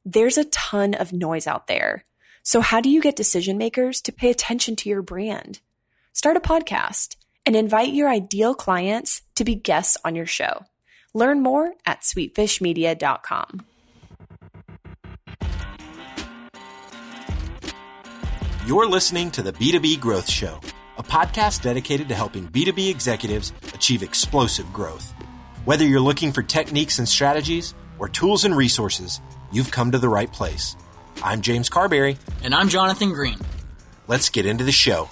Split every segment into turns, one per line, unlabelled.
There's a ton of noise out there. So how do you get decision makers to pay attention to your brand? Start a podcast and invite your ideal clients to be guests on your show. Learn more at sweetfishmedia.com.
You're listening to the B2B Growth Show, a podcast dedicated to helping B2B executives achieve explosive growth. Whether you're looking for techniques and strategies or tools and resources, you've come to the right place. I'm James Carberry.
And I'm Jonathan Green.
Let's get into the show.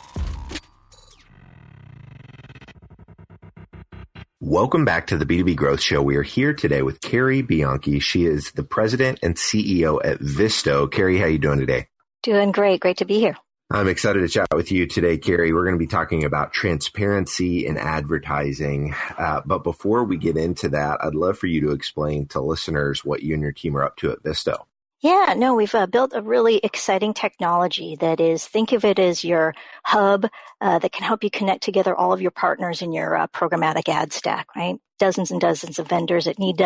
Welcome back to the B2B Growth Show. We are here today with Kerry Bianchi. She is the president and CEO at Visto. Kerry, how are you doing today?
Doing great. Great to be here.
I'm excited to chat with you today, Kerry. We're going to be talking about transparency in advertising. But before we get into that, I'd love for you to explain to listeners what you and your team are up to at Visto.
Yeah, no, we've built a really exciting technology that is, think of it as your hub that can help you connect together all of your partners in your programmatic ad stack, right? Dozens and dozens of vendors that need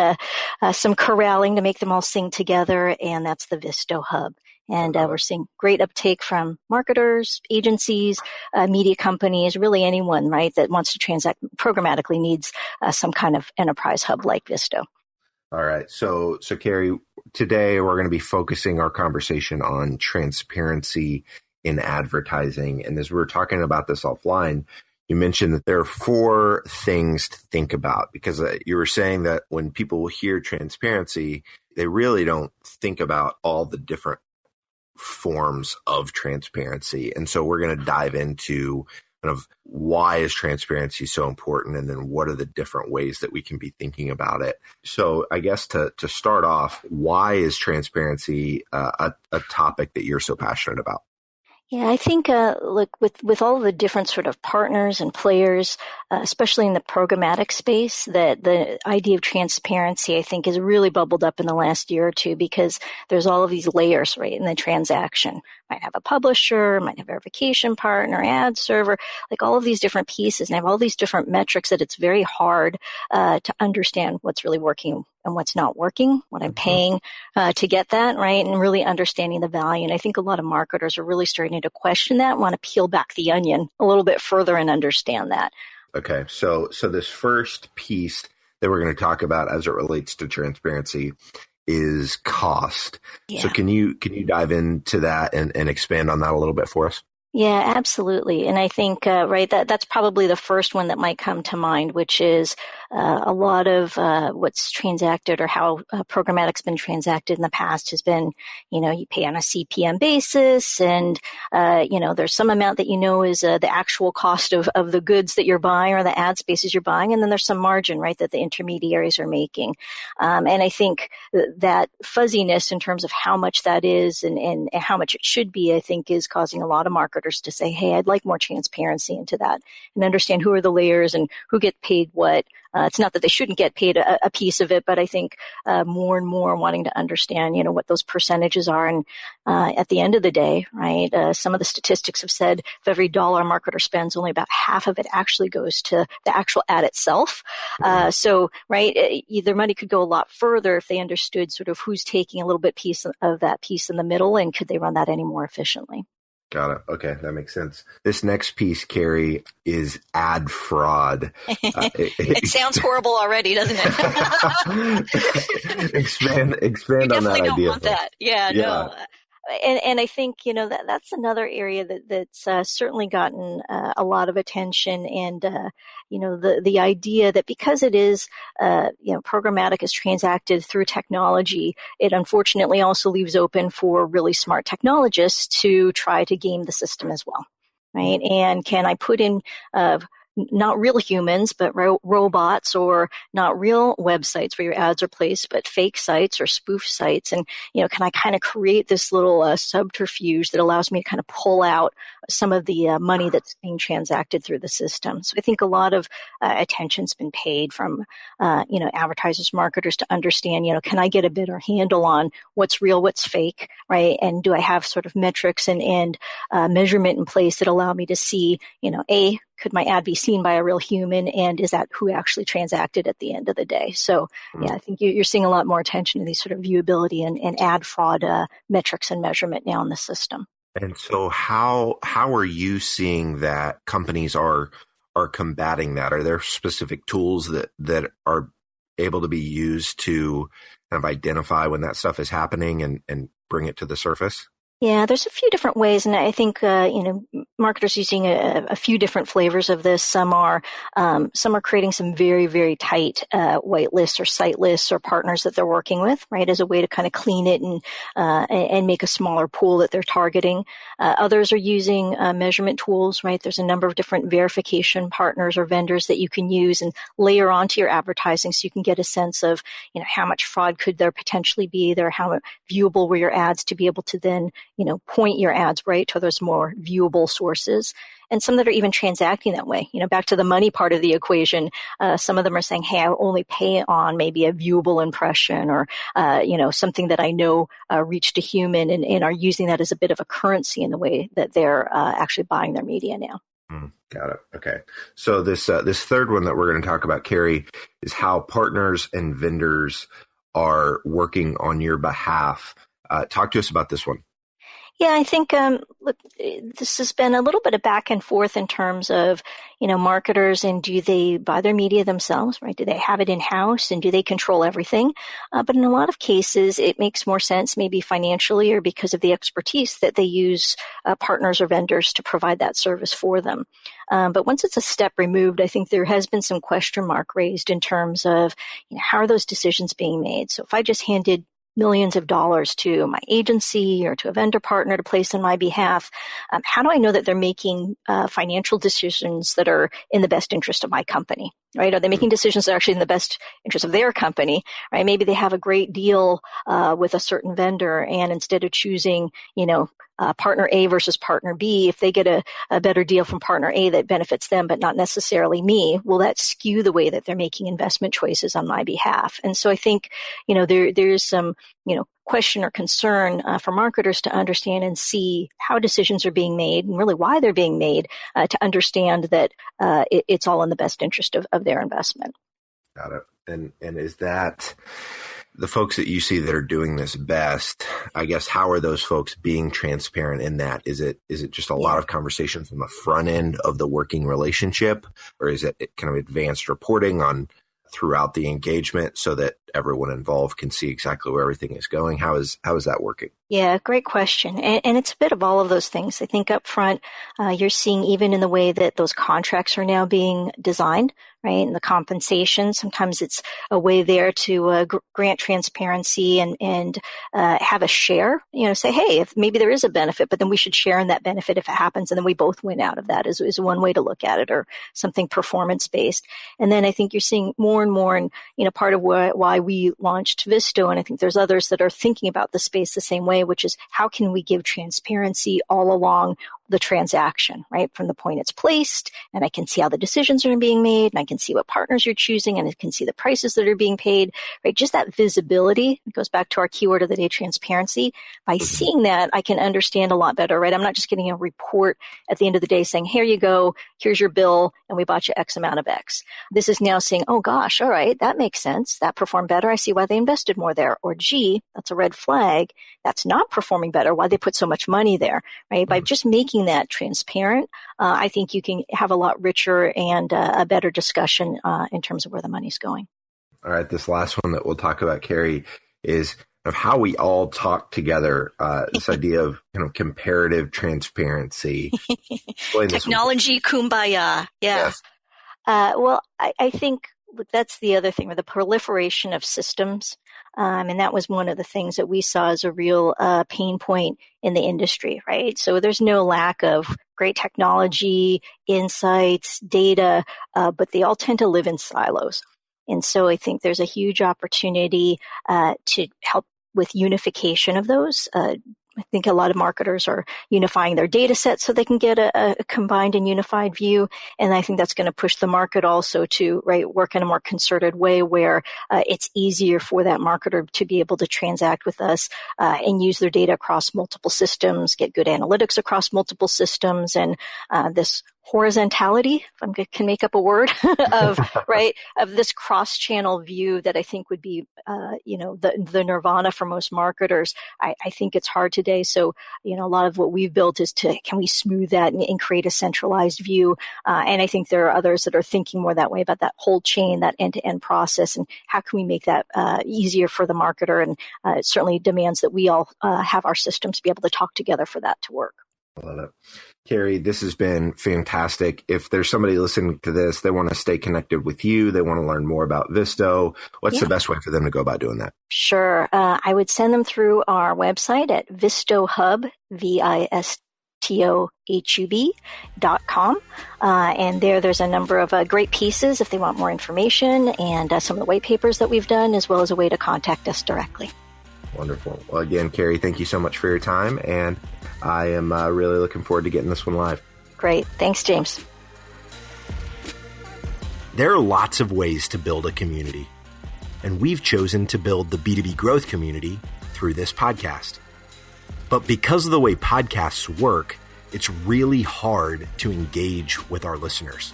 some corralling to make them all sing together, and that's the Visto hub. And we're seeing great uptake from marketers, agencies, media companies, really anyone, right, that wants to transact programmatically needs some kind of enterprise hub like Visto.
All right. So Kerry, today we're going to be focusing our conversation on transparency in advertising. And as we were talking about this offline, you mentioned that there are 4 things to think about, because you were saying that when people hear transparency, they really don't think about all the different forms of transparency. And so we're going to dive into kind of why is transparency so important, and then what are the different ways that we can be thinking about it. So I guess to start off, why is transparency a topic that you're so passionate about?
Yeah, I think, look, with all the different sort of partners and players, especially in the programmatic space, that the idea of transparency, I think, has really bubbled up in the last year or two, because there's all of these layers, right, in the transaction. Might have a publisher, might have a verification partner, ad server, like all of these different pieces, and have all these different metrics that it's very hard to understand what's really working and what's not working, what I'm paying to get that, right, and really understanding the value. And I think a lot of marketers are really starting to question that, want to peel back the onion a little bit further and understand that.
Okay, so this first piece that we're going to talk about as it relates to transparency is cost. Yeah. So can you dive into that and expand on that a little bit for us?
Yeah, absolutely. And I think, right, that's probably the first one that might come to mind, which is a lot of what's transacted, or how programmatic's been transacted in the past has been, you pay on a CPM basis, and, there's some amount that is the actual cost of the goods that you're buying, or the ad spaces you're buying, and then there's some margin, right, that the intermediaries are making. And I think that fuzziness in terms of how much that is and how much it should be, I think, is causing a lot of marketers to say, hey, I'd like more transparency into that, and understand who are the layers and who get paid what. It's not that they shouldn't get paid a piece of it, but I think more and more wanting to understand, what those percentages are. And at the end of the day, right, some of the statistics have said if every dollar a marketer spends, only about half of it actually goes to the actual ad itself. So, right, their money could go a lot further if they understood sort of who's taking a little bit piece of that piece in the middle, and could they run that any more efficiently.
Got it. Okay, that makes sense. This next piece, Kerry, is ad fraud.
It sounds horrible already, doesn't it?
expand on that idea.
You definitely don't want that. Yeah, no. And I think, that's another area that's certainly gotten a lot of attention, and, the idea that because it is, programmatic is transacted through technology, it unfortunately also leaves open for really smart technologists to try to game the system as well, right? And can I put in not real humans, but robots, or not real websites where your ads are placed, but fake sites or spoof sites. And, can I kind of create this little subterfuge that allows me to kind of pull out some of the money that's being transacted through the system. So I think a lot of attention's been paid from, advertisers, marketers to understand, can I get a better handle on what's real, what's fake, right? And do I have sort of metrics and measurement in place that allow me to see, could my ad be seen by a real human, and is that who actually transacted at the end of the day? So, yeah, I think you're seeing a lot more attention to these sort of viewability and ad fraud metrics and measurement now in the system.
And so, how are you seeing that companies are combating that? Are there specific tools that are able to be used to kind of identify when that stuff is happening and bring it to the surface?
Yeah, there's a few different ways, and I think marketers using a few different flavors of this. Some are creating some very, very tight white lists or site lists or partners that they're working with, right, as a way to kind of clean it and make a smaller pool that they're targeting. Others are using measurement tools, right? There's a number of different verification partners or vendors that you can use and layer onto your advertising, so you can get a sense of how much fraud could there potentially be there, how viewable were your ads, to be able to then point your ads right to those more viewable sources. And some that are even transacting that way. Back to the money part of the equation, some of them are saying, hey, I only pay on maybe a viewable impression or, something that I know reached a human, and are using that as a bit of a currency in the way that they're actually buying their media now.
Got it. Okay. So this third one that we're going to talk about, Kerry, is how partners and vendors are working on your behalf. Talk to us about this one.
Yeah, I think, look, this has been a little bit of back and forth in terms of, marketers, and do they buy their media themselves, right? Do they have it in-house, and do they control everything? But in a lot of cases, it makes more sense, maybe financially or because of the expertise, that they use partners or vendors to provide that service for them. But once it's a step removed, I think there has been some question mark raised in terms of, how are those decisions being made? So if I just handed millions of dollars to my agency or to a vendor partner to place on my behalf, how do I know that they're making financial decisions that are in the best interest of my company, right? Are they making decisions that are actually in the best interest of their company, right? Maybe they have a great deal with a certain vendor, and instead of choosing, partner A versus partner B, if they get a better deal from partner A that benefits them but not necessarily me, will that skew the way that they're making investment choices on my behalf? And so I think, there's some, question or concern for marketers to understand and see how decisions are being made, and really why they're being made, to understand that it's all in the best interest of their investment.
Got it. And is that the folks that you see that are doing this best? I guess, how are those folks being transparent in that? Is it just a lot of conversations on the front end of the working relationship, or is it kind of advanced reporting on throughout the engagement so that everyone involved can see exactly where everything is going? How is that working?
Yeah, great question. And it's a bit of all of those things. I think up front, you're seeing even in the way that those contracts are now being designed, right? And the compensation, sometimes it's a way there to grant transparency and have a share, say, hey, if maybe there is a benefit, but then we should share in that benefit if it happens, and then we both win out of that is one way to look at it, or something performance-based. And then I think you're seeing more and more, and, part of why we launched Visto, and I think there's others that are thinking about the space the same way, which is how can we give transparency all along the transaction, right? From the point it's placed, and I can see how the decisions are being made, and I can see what partners you're choosing, and I can see the prices that are being paid, right? Just that visibility. It goes back to our keyword of the day, transparency. By seeing that, I can understand a lot better, right? I'm not just getting a report at the end of the day saying, here you go, here's your bill, and we bought you X amount of X. This is now saying, oh gosh, all right, that makes sense. That performed better. I see why they invested more there. Or gee, that's a red flag. That's not performing better. Why they put so much money there, right? By just making that transparent, I think you can have a lot richer and a better discussion in terms of where the money's going.
All right. This last one that we'll talk about, Kerry, is of how we all talk together, this idea of comparative transparency.
Technology, kumbaya. Yeah.
Yes.
Well, I think that's the other thing, with the proliferation of systems. And that was one of the things that we saw as a real pain point in the industry, right? So there's no lack of great technology, insights, data, but they all tend to live in silos. And so I think there's a huge opportunity to help with unification of those, I think a lot of marketers are unifying their data sets so they can get a combined and unified view. And I think that's going to push the market also to, right, work in a more concerted way where it's easier for that marketer to be able to transact with us and use their data across multiple systems, get good analytics across multiple systems, and this horizontality, if I can make up a word, of right, of this cross-channel view that I think would be, the nirvana for most marketers. I think it's hard today. So, a lot of what we've built is can we smooth that and create a centralized view? And I think there are others that are thinking more that way about that whole chain, that end-to-end process, and how can we make that easier for the marketer? And it certainly demands that we all have our systems be able to talk together for that to work.
I love it. Kerry, this has been fantastic. If there's somebody listening to this, they want to stay connected with you, they want to learn more about Visto, what's the best way for them to go about doing that?
Sure. I would send them through our website at VistoHub, VistoHub.com. And there's a number of great pieces if they want more information, and some of the white papers that we've done, as well as a way to contact us directly.
Wonderful. Well, again, Kerry, thank you so much for your time, and I am really looking forward to getting this one live.
Great. Thanks, James.
There are lots of ways to build a community, and we've chosen to build the B2B growth community through this podcast. But because of the way podcasts work, it's really hard to engage with our listeners.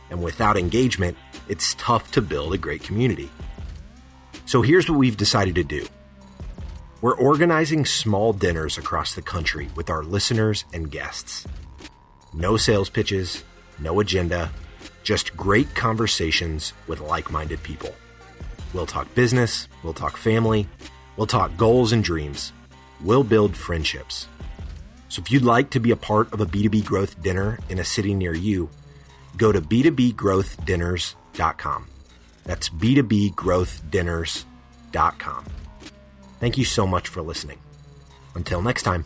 And without engagement, it's tough to build a great community. So here's what we've decided to do. We're organizing small dinners across the country with our listeners and guests. No sales pitches, no agenda, just great conversations with like-minded people. We'll talk business, we'll talk family, we'll talk goals and dreams. We'll build friendships. So if you'd like to be a part of a B2B growth dinner in a city near you, go to b2bgrowthdinners.com. That's b2bgrowthdinners.com. Thank you so much for listening. Until next time.